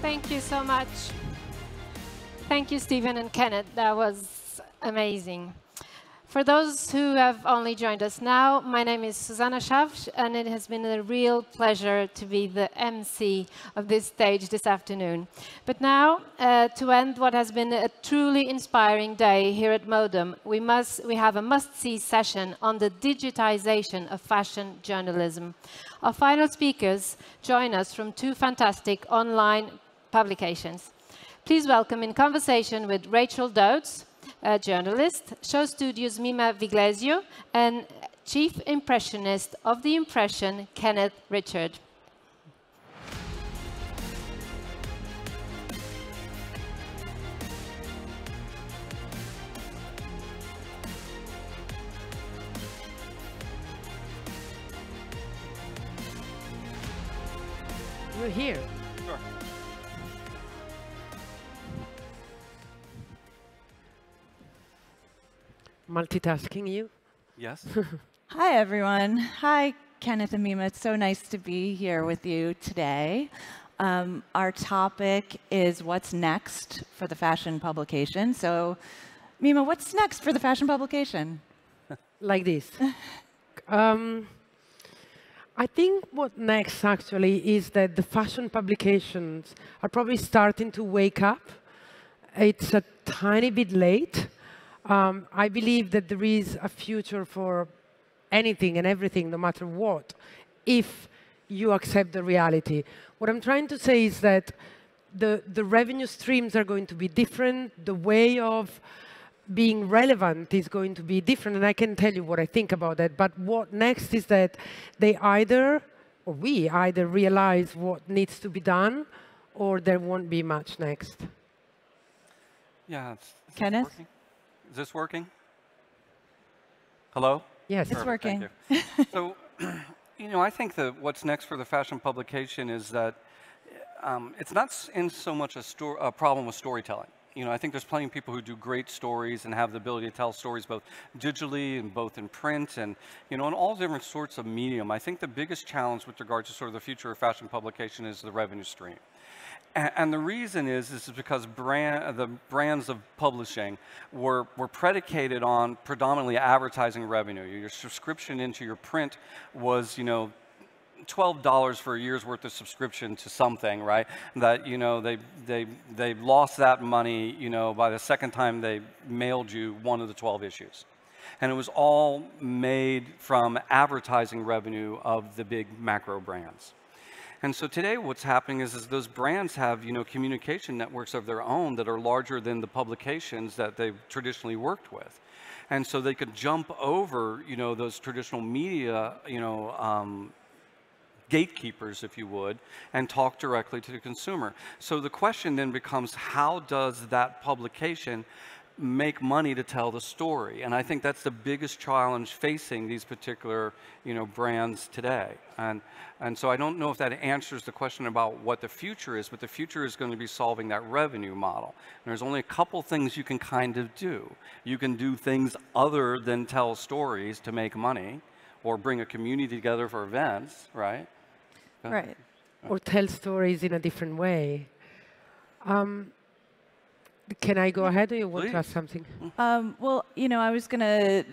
Thank you so much. Thank you, Stephen and Kenneth. That was amazing. For those who have only joined us now, my name is Susanna Schaff, and it has been a real pleasure to be the MC of this stage this afternoon. But now, to end what has been a truly inspiring day here at Modem, we have a must-see session on the digitization of fashion journalism. Our final speakers join us from two fantastic online publications. Please welcome in conversation with Rachel Dodes, a journalist, SHOWstudio's Mimma Viglezio, and chief impressionist of the impression, Kenneth Richard. We're here. Sure. Multitasking you? Yes. Hi, everyone. Hi, Kenneth and Mimma. It's so nice to be here with you today. Our topic is what's next for the fashion publication. So, Mimma, what's next for the fashion publication? Like this. I think what next actually is that the fashion publications are probably starting to wake up. It's a tiny bit late. I believe that there is a future for anything and everything, no matter what, if you accept the reality. What I'm trying to say is that the revenue streams are going to be different. The way of being relevant is going to be different, and I can tell you what I think about that. But what next is that we either realize what needs to be done, or there won't be much next. Yeah. Kenneth? Is this working? Hello? Yes. It's working. Thank you. So, I think that what's next for the fashion publication is that it's not in so much a problem with storytelling. I think there's plenty of people who do great stories and have the ability to tell stories both digitally and both in print and, in all different sorts of medium. I think the biggest challenge with regard to sort of the future of fashion publication is the revenue stream. And the reason is because the brands of publishing were predicated on predominantly advertising revenue. Your subscription into your print was, $12 for a year's worth of subscription to something, right? That, they lost that money, by the second time they mailed you one of the 12 issues. And it was all made from advertising revenue of the big macro brands. And so today what's happening is those brands have, communication networks of their own that are larger than the publications that they've traditionally worked with. And so they could jump over, those traditional media, gatekeepers, if you would, and talk directly to the consumer. So the question then becomes, how does that publication make money to tell the story? And I think that's the biggest challenge facing these particular, brands today. And so I don't know if that answers the question about what the future is, but the future is going to be solving that revenue model. And there's only a couple things you can kind of do. You can do things other than tell stories to make money, or bring a community together for events, right? Right. Or tell stories in a different way. Can I go ahead, or you want to ask something? Well, I was going to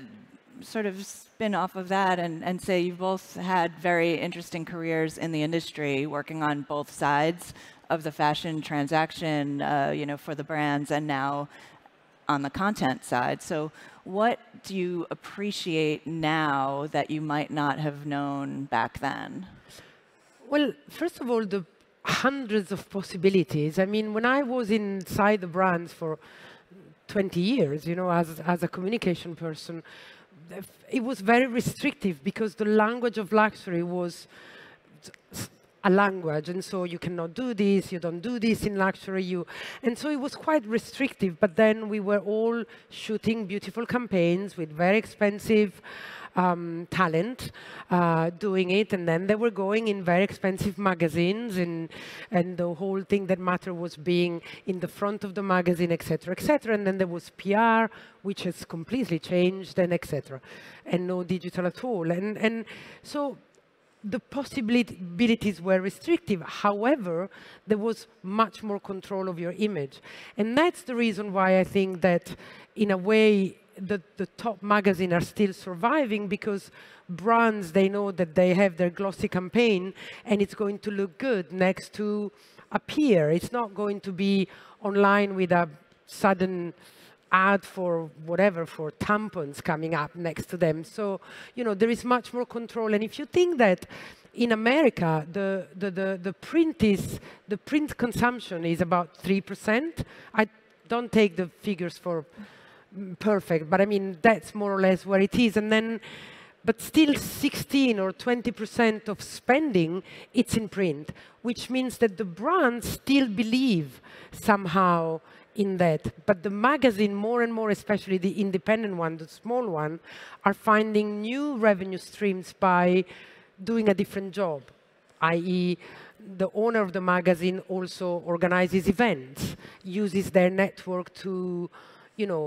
sort of spin off of that and say you've both had very interesting careers in the industry, working on both sides of the fashion transaction, for the brands, and now on the content side. So what do you appreciate now that you might not have known back then? Well, first of all, the hundreds of possibilities. I mean, when I was inside the brands for 20 years, as a communication person, it was very restrictive because the language of luxury was a language, and so you cannot do this, you don't do this in luxury, and so it was quite restrictive. But then we were all shooting beautiful campaigns with very expensive talent doing it, and then they were going in very expensive magazines, and the whole thing that mattered was being in the front of the magazine, etc., etc. And then there was PR, which has completely changed, and etc., and no digital at all. And so the possibilities were restrictive. However, there was much more control of your image. And that's the reason why I think that, in a way, the top magazines are still surviving, because brands, they know that they have their glossy campaign and it's going to look good next to a peer. It's not going to be online with a sudden ad for whatever, for tampons coming up next to them. So, there is much more control. And if you think that in America, the print consumption is about 3%. I don't take the figures for perfect, but I mean, that's more or less where it is. And then, but still 16 or 20% of spending, it's in print, which means that the brands still believe somehow in that. But the magazine, more and more, especially the independent one, the small one, are finding new revenue streams by doing a different job, i.e., the owner of the magazine also organizes events, uses their network to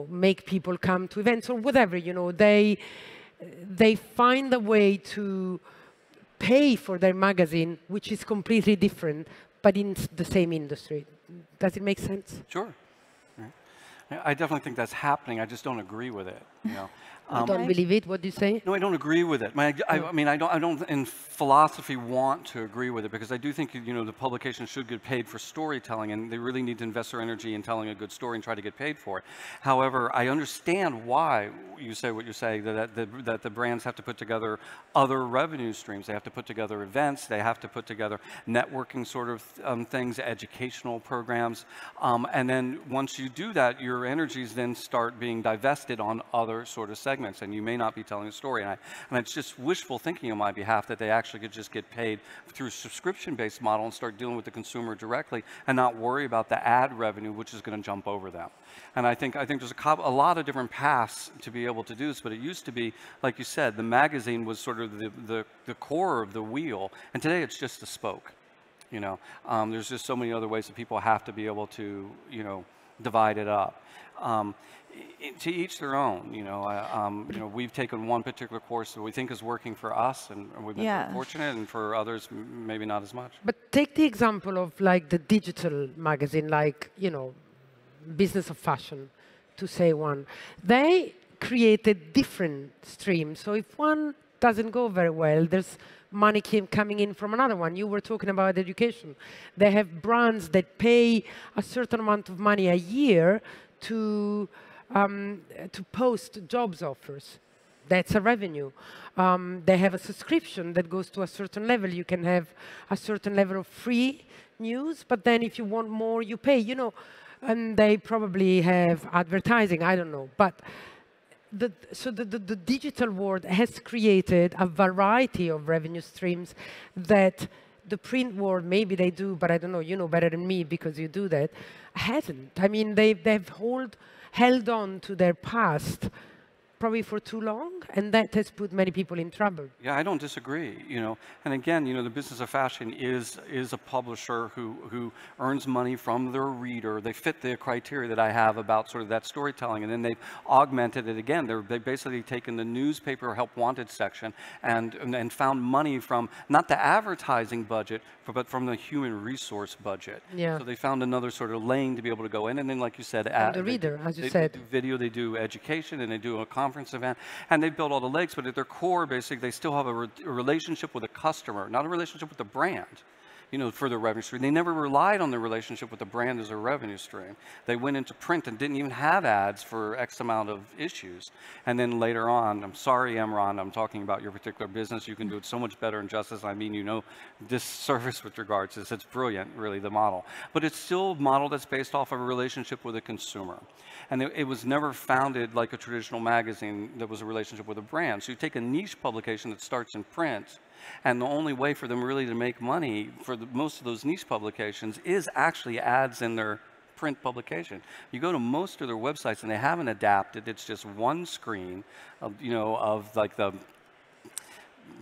make people come to events or whatever. They find a way to pay for their magazine, which is completely different, but in the same industry. Does it make sense? Sure. Yeah. I definitely think that's happening. I just don't agree with it. You don't believe it? What do you say? No, I don't agree with it. I mean, I don't in philosophy want to agree with it, because I do think the publication should get paid for storytelling, and they really need to invest their energy in telling a good story and try to get paid for it. However, I understand why you say what you say, that the brands have to put together other revenue streams. They have to put together events. They have to put together networking sort of things, educational programs, and then once you do that, your energies then start being divested on other sort of segments. And you may not be telling a story. And it's just wishful thinking on my behalf that they actually could just get paid through a subscription-based model and start dealing with the consumer directly and not worry about the ad revenue, which is going to jump over them. And I think there's a lot of different paths to be able to do this. But it used to be, like you said, the magazine was sort of the core of the wheel. And today it's just a spoke. There's just so many other ways that people have to be able to, divide it up. To each their own. We've taken one particular course that we think is working for us, and we've been fortunate, and for others, maybe not as much. But take the example of like the digital magazine, like, Business of Fashion, to say one. They created different streams. So if one doesn't go very well, there's money coming in from another one. You were talking about education. They have brands that pay a certain amount of money a year to post jobs offers. That's a revenue. They have a subscription that goes to a certain level. You can have a certain level of free news, but then if you want more, you pay. And they probably have advertising. I don't know, but the digital world has created a variety of revenue streams that the print world, maybe they do, but I don't know, you know better than me because you do that, hasn't. I mean, they've held on to their past probably for too long, and that has put many people in trouble. Yeah, I don't disagree, And again, the Business of Fashion is a publisher who earns money from their reader. They fit the criteria that I have about sort of that storytelling, and then they've augmented it again. They've basically taken the newspaper help wanted section and found money from not the advertising budget, but from the human resource budget. Yeah. So they found another sort of lane to be able to go in, and then, like you said, the reader, as you said. They do video, they do education, and they do a conference event, and they've built all the legs, but at their core, basically, they still have a relationship with a customer, not a relationship with the brand, for their revenue stream. They never relied on the relationship with the brand as a revenue stream. They went into print and didn't even have ads for X amount of issues. And then later on, I'm sorry, Emron, I'm talking about your particular business. You can do it so much better and justice. I mean, this service with regards to this, it's brilliant, really, the model. But it's still a model that's based off of a relationship with a consumer. And it was never founded like a traditional magazine that was a relationship with a brand. So you take a niche publication that starts in print, and the only way for them really to make money for most of those niche publications is actually ads in their print publication. You go to most of their websites and they haven't adapted. It's just one screen of, of like the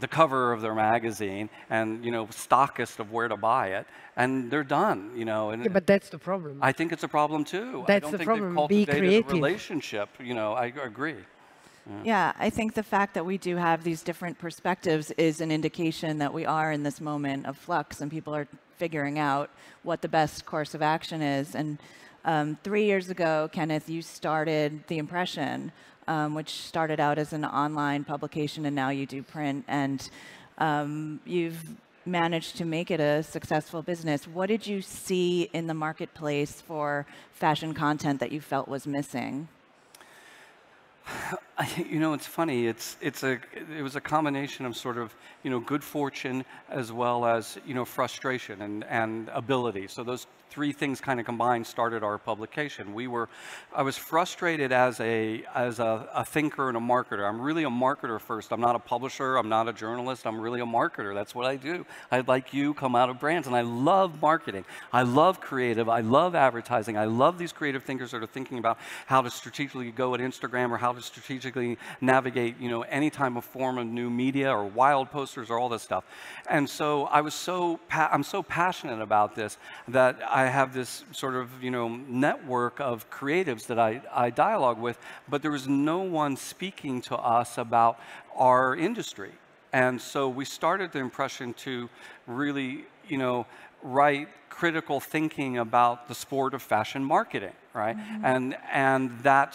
cover of their magazine and, stockist of where to buy it, and they're done, And yeah, but that's the problem. I think it's a problem too. That's I don't the think problem. they've cultivated Be creative. a relationship. I agree. Yeah, I think the fact that we do have these different perspectives is an indication that we are in this moment of flux and people are figuring out what the best course of action is. And 3 years ago, Kenneth, you started The Impression, which started out as an online publication, and now you do print. And you've managed to make it a successful business. What did you see in the marketplace for fashion content that you felt was missing? You know, it's funny. It was a combination of sort of, you know, good fortune as well as, you know, frustration and ability. So those three things kind of combined started our publication. I was frustrated as a thinker and a marketer. I'm really a marketer first. I'm not a publisher. I'm not a journalist. I'm really a marketer. That's what I do. I, like you, come out of brands, and I love marketing. I love creative. I love advertising. I love these creative thinkers that are thinking about how to strategically go at Instagram or how to strategically navigate, you know, any type of form of new media or wild posters or all this stuff. And so I'm so passionate about this that I have this sort of, you know, network of creatives that I dialogue with, but there was no one speaking to us about our industry. And so we started The Impression to really, you know, write critical thinking about the sport of fashion marketing, right? Mm-hmm. And that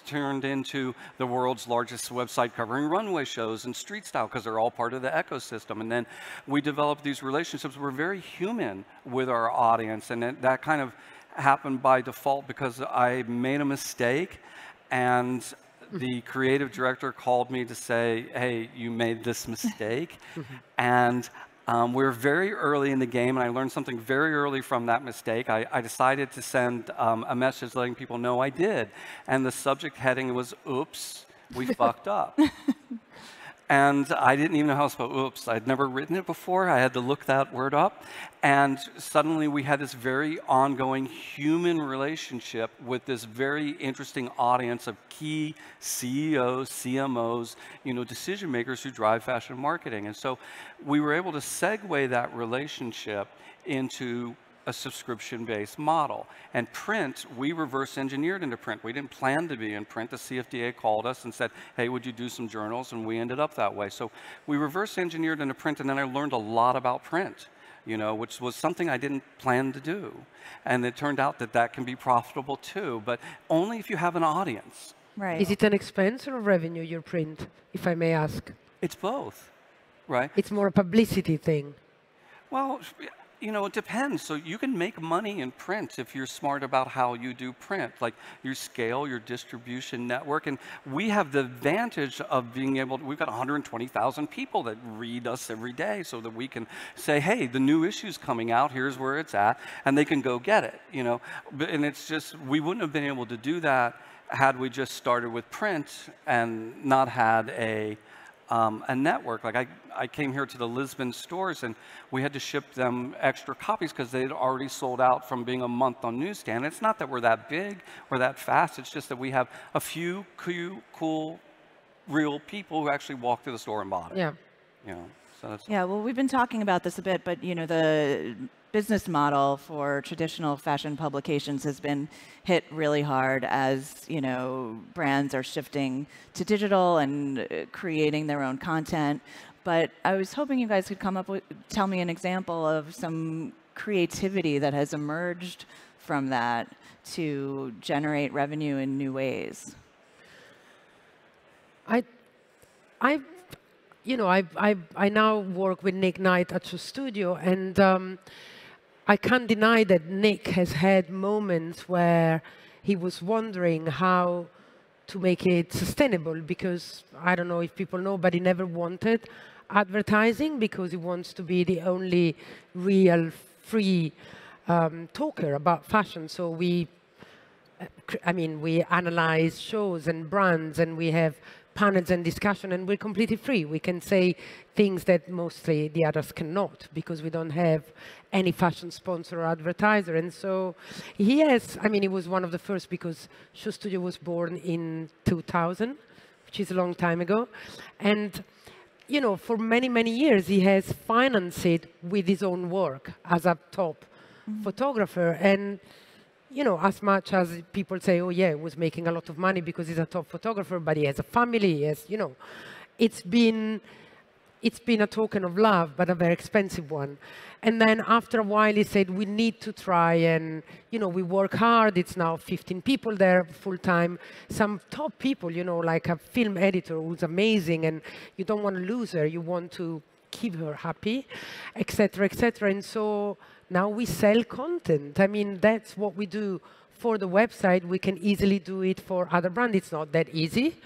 turned into the world's largest website covering runway shows and street style, because they're all part of the ecosystem. And then we developed these relationships. We're very human with our audience, and that kind of happened by default because I made a mistake, and the creative director called me to say, hey, you made this mistake. And we're very early in the game, and I learned something very early from that mistake. I decided to send a message letting people know I did. And the subject heading was, oops, we fucked up. And I didn't even know how to spell oops. I'd never written it before. I had to look that word up. And suddenly we had this very ongoing human relationship with this very interesting audience of key CEOs, CMOs, you know, decision makers who drive fashion marketing. And so we were able to segue that relationship into a subscription-based model. And print, we reverse engineered into print. We didn't plan to be in print. The CFDA called us and said, hey, would you do some journals? And we ended up that way. So we reverse engineered into print, and then I learned a lot about print, you know, which was something I didn't plan to do. And it turned out that that can be profitable too, but only if you have an audience. Right. Is it an expense or a revenue, your print, if I may ask? It's both, right? It's more a publicity thing. Well, you know, it depends. So you can make money in print if you're smart about how you do print, like your scale, your distribution network. And we have the advantage of being able to, we've got 120,000 people that read us every day so that we can say, hey, the new issue's coming out, here's where it's at, and they can go get it, you know. And it's just, we wouldn't have been able to do that had we just started with print and not had a network. Like I came here to the Lisbon stores, and we had to ship them extra copies because they had already sold out from being a month on newsstand. It's not that we're that big or that fast. It's just that we have a few cool, real people who actually walk through the store and bought it. Yeah. You know, so that's Yeah, well, we've been talking about this a bit, but you know, the business model for traditional fashion publications has been hit really hard as, you know, brands are shifting to digital and creating their own content. But I was hoping you guys could tell me an example of some creativity that has emerged from that to generate revenue in new ways. I now work with Nick Knight at SHOWstudio, and I can't deny that Nick has had moments where he was wondering how to make it sustainable, because I don't know if people know, but he never wanted advertising because he wants to be the only real free talker about fashion. So we analyze shows and brands, and we have panels and discussion, and we're completely free. We can say things that mostly the others cannot because we don't have any fashion sponsor or advertiser. And so he was one of the first, because SHOWstudio was born in 2000, which is a long time ago. And you know, for many, many years, he has financed it with his own work as a top photographer. And you know, as much as people say, oh yeah, he was making a lot of money because he's a top photographer, but he has a family, he has, you know, it's been a token of love, but a very expensive one. And then after a while, he said, we need to try and, you know, we work hard. It's now 15 people there full time. Some top people, you know, like a film editor who's amazing, and you don't want to lose her. You want to keep her happy, etc., etc. And so now we sell content. I mean, that's what we do for the website. We can easily do it for other brands. It's not that easy.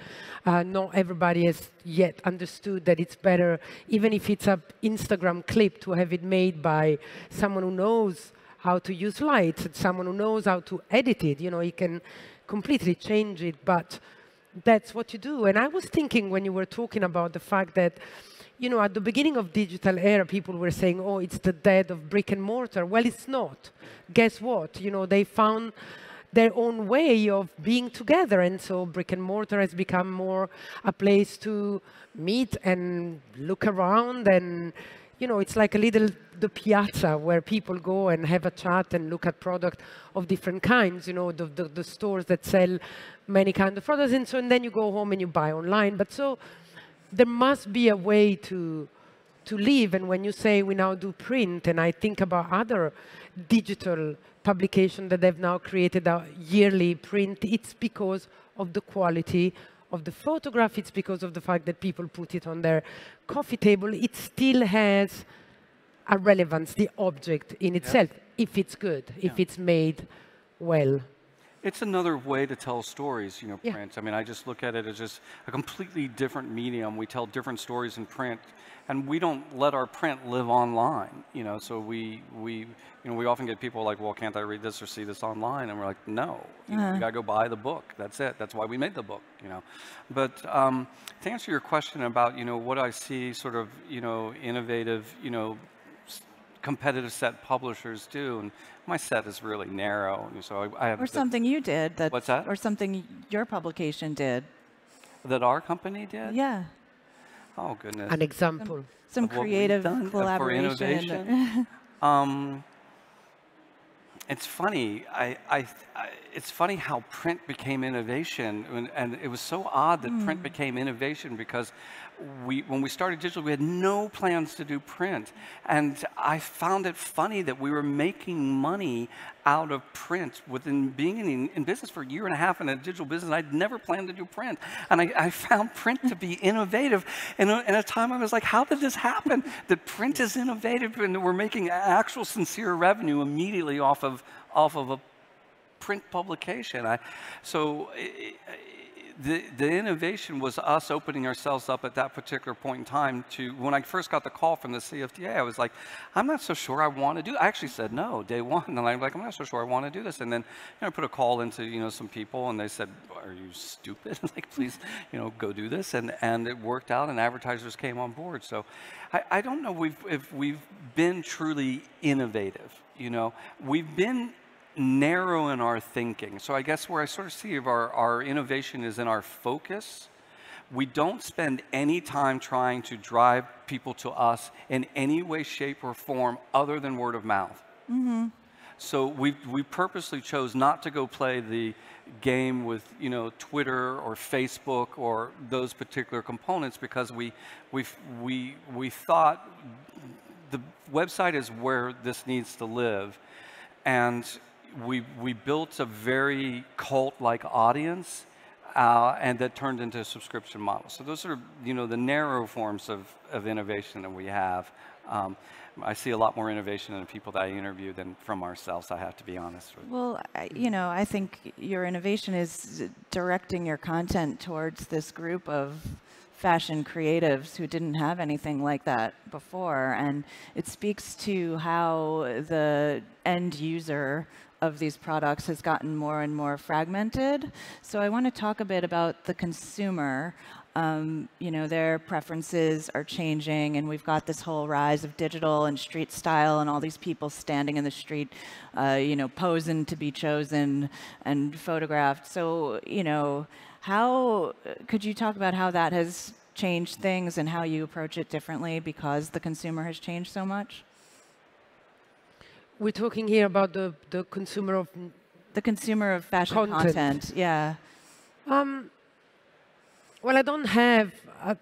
Not everybody has yet understood that it's better, even if it's an Instagram clip, to have it made by someone who knows how to use lights, someone who knows how to edit it. You know, you can completely change it, but that's what you do. And I was thinking when you were talking about the fact that, you know, at the beginning of digital era, people were saying, oh, it's the death of brick and mortar. Well, it's not. Guess what? You know, they found their own way of being together. And so brick and mortar has become more a place to meet and look around. And, you know, it's like a little, the piazza where people go and have a chat and look at product of different kinds, you know, the stores that sell many kinds of products. And so, and then you go home and you buy online. But so there must be a way to live. And when you say we now do print, and I think about other digital publication that they've now created a yearly print, it's because of the quality of the photograph. It's because of the fact that people put it on their coffee table. It still has a relevance, the object in itself, if it's good, if it's made well. It's another way to tell stories, you know, print. I mean, I just look at it as just a completely different medium. We tell different stories in print, and we don't let our print live online, you know. So we often get people like, well, can't I read this or see this online? And we're like, no, you gotta go buy the book. That's it. That's why we made the book, you know. But to answer your question about, you know, what I see sort of, you know, innovative, you know, competitive set publishers do, and my set is really narrow. So I have. Or something you did. What's that? Or something your publication did. That our company did? Yeah. Oh, goodness. An example. Some creative collaboration. For innovation. It's funny. It's funny how print became innovation, and it was so odd that print became innovation because when we started digital, we had no plans to do print, and I found it funny that we were making money out of print within being in business for a year and a half in a digital business. I'd never planned to do print, and I found print to be innovative. And in a time I was like, how did this happen? That print is innovative, and we're making actual sincere revenue immediately off of a print publication. The innovation was us opening ourselves up at that particular point in time to, when I first got the call from the CFDA, I was like, I'm not so sure I want to do it. I actually said no, day one, and I'm like, I'm not so sure I want to do this. And then, you know, I put a call into, you know, some people, and they said, are you stupid? Like, please, you know, go do this. And it worked out, and advertisers came on board. So I don't know if we've been truly innovative, you know. We've been narrow in our thinking. So I guess where I sort of see of our innovation is in our focus. We don't spend any time trying to drive people to us in any way, shape, or form other than word of mouth. So we purposely chose not to go play the game with, you know, Twitter or Facebook or those particular components, because we thought the website is where this needs to live, and we built a very cult-like audience, and that turned into a subscription model. So those are, you know, the narrow forms of innovation that we have. I see a lot more innovation in the people that I interview than from ourselves, I have to be honest with you. Well, you know, I think your innovation is directing your content towards this group of fashion creatives who didn't have anything like that before. And it speaks to how the end user of these products has gotten more and more fragmented. So I want to talk a bit about the consumer. You know, their preferences are changing, and we've got this whole rise of digital and street style and all these people standing in the street, you know, posing to be chosen and photographed. So, you know, how could you talk about how that has changed things and how you approach it differently because the consumer has changed so much? We're talking here about the consumer of the consumer of fashion content. Yeah. Well, I don't have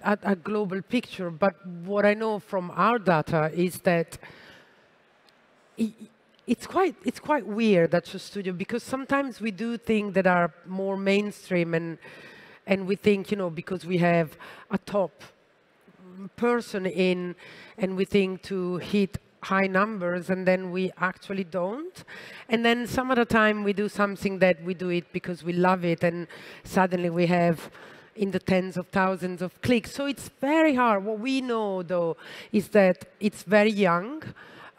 a global picture, but what I know from our data is that it's quite weird at SHOWstudio, because sometimes we do things that are more mainstream, and we think, because we have a top person in, and we think to hit high numbers, and then we actually don't. And then some other time we do something that we do it because we love it, and suddenly we have in the tens of thousands of clicks. So it's very hard. What we know, though, is that it's very young.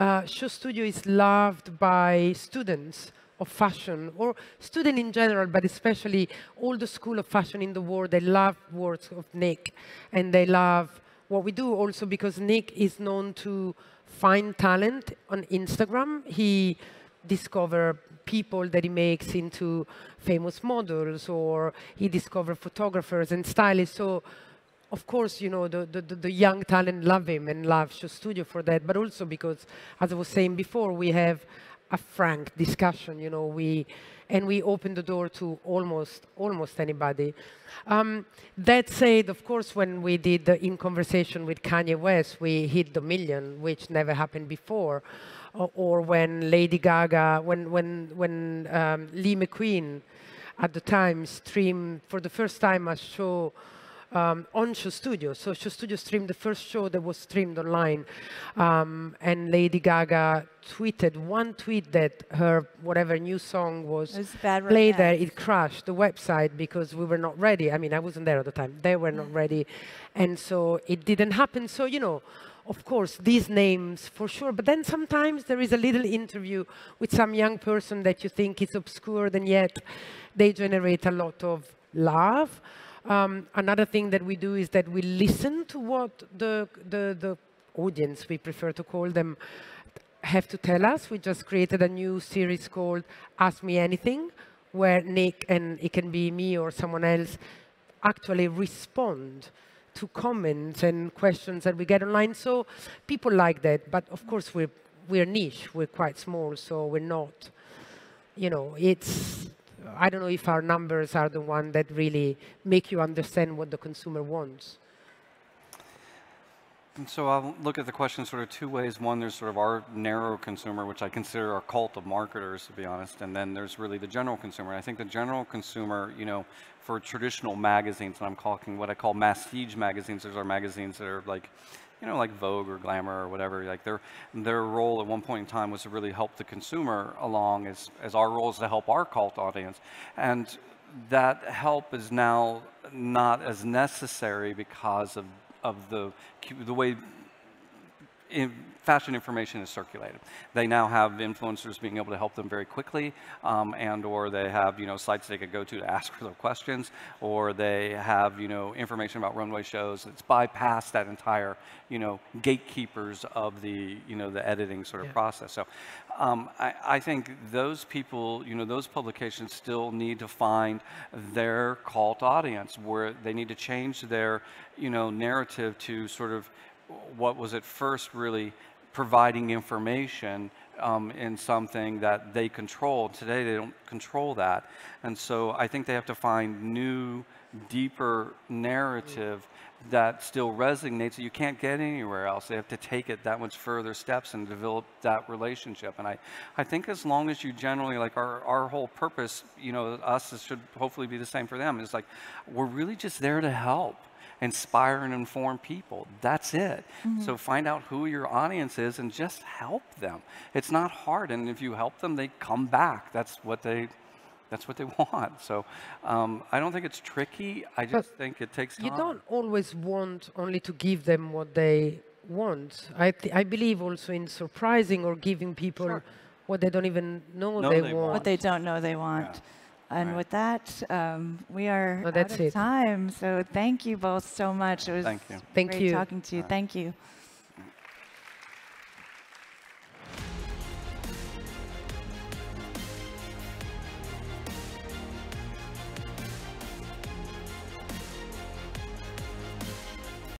SHOWstudio is loved by students of fashion, or students in general, but especially all the school of fashion in the world. They love works of Nick, and they love what we do also because Nick is known to find talent on Instagram. He discovers people that he makes into famous models, or he discovers photographers and stylists. So, of course, the young talent love him and love SHOWstudio for that, but also because, as I was saying before, we have a frank discussion, and we open the door to almost anybody. That said, of course, when we did the In Conversation with Kanye West, we hit the million, which never happened before. Or when Lady Gaga, when Lee McQueen at the time streamed for the first time a show on SHOWstudio. So SHOWstudio streamed the first show that was streamed online. And Lady Gaga tweeted one tweet that her whatever new song was played there. It crashed the website because we were not ready. I mean, I wasn't there at the time. They were not ready. And so it didn't happen. So, of course, these names for sure. But then sometimes there is a little interview with some young person that you think is obscure, and yet they generate a lot of love. Another thing that we do is that we listen to what the audience, we prefer to call them, have to tell us. We just created a new series called Ask Me Anything, where Nick, and it can be me or someone else, actually respond to comments and questions that we get online. So people like that. But of course, we're niche. We're quite small, so we're not, it's, I don't know if our numbers are the one that really make you understand what the consumer wants. And so I'll look at the question sort of two ways. One, there's sort of our narrow consumer, which I consider our cult of marketers, to be honest. And then there's really the general consumer. And I think the general consumer, for traditional magazines, and I'm talking what I call masstige magazines. Those are magazines that are like, like Vogue or Glamour or whatever. Like their role at one point in time was to really help the consumer along, as our role is to help our cult audience. And that help is now not as necessary because of the way fashion information is circulated. They now have influencers being able to help them very quickly, and or they have sites they could go to ask for their questions, or they have information about runway shows. It's bypassed that entire gatekeepers of the the editing sort of process. So I think those people, those publications still need to find their cult audience, where they need to change their narrative to sort of what was at first really providing information in something that they control. Today they don't control that. And so I think they have to find new, deeper narrative that still resonates that you can't get anywhere else. They have to take it that much further steps and develop that relationship. And I think as long as you generally, like our whole purpose, us should hopefully be the same for them, is like, we're really just there to help, inspire and inform people. That's it. So find out who your audience is and just help them. It's not hard, and if you help them, they come back. That's what they want. So I don't think it's tricky. I just think it takes time. You don't always want only to give them what they want. I believe also in surprising or giving people what they don't even know they want. What they don't know they want. Yeah. And with that, we are out of time. So thank you both so much. It was Thank you. great talking to you. Thank you.